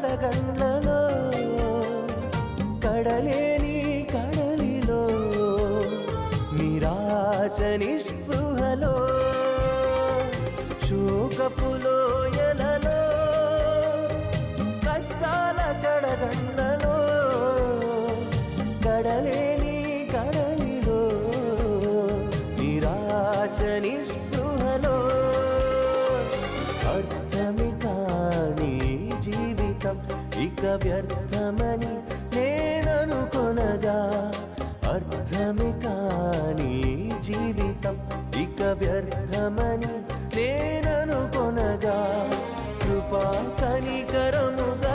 కడగండ్లలో కడలేని కడలిలో నిరాశ నిస్పృహలో శోకపులోయలలో కష్టాల కడగండ్లలో కడలేని కడలిలో నిరాశ నిస్పృహలో అర్థమి కాని జీవితం ఇక వ్యర్థమని నేననుకొనగా అర్థమి కాని జీవితం ఇక వ్యర్థమని నేననుకొనగా కృపా కనికరముగా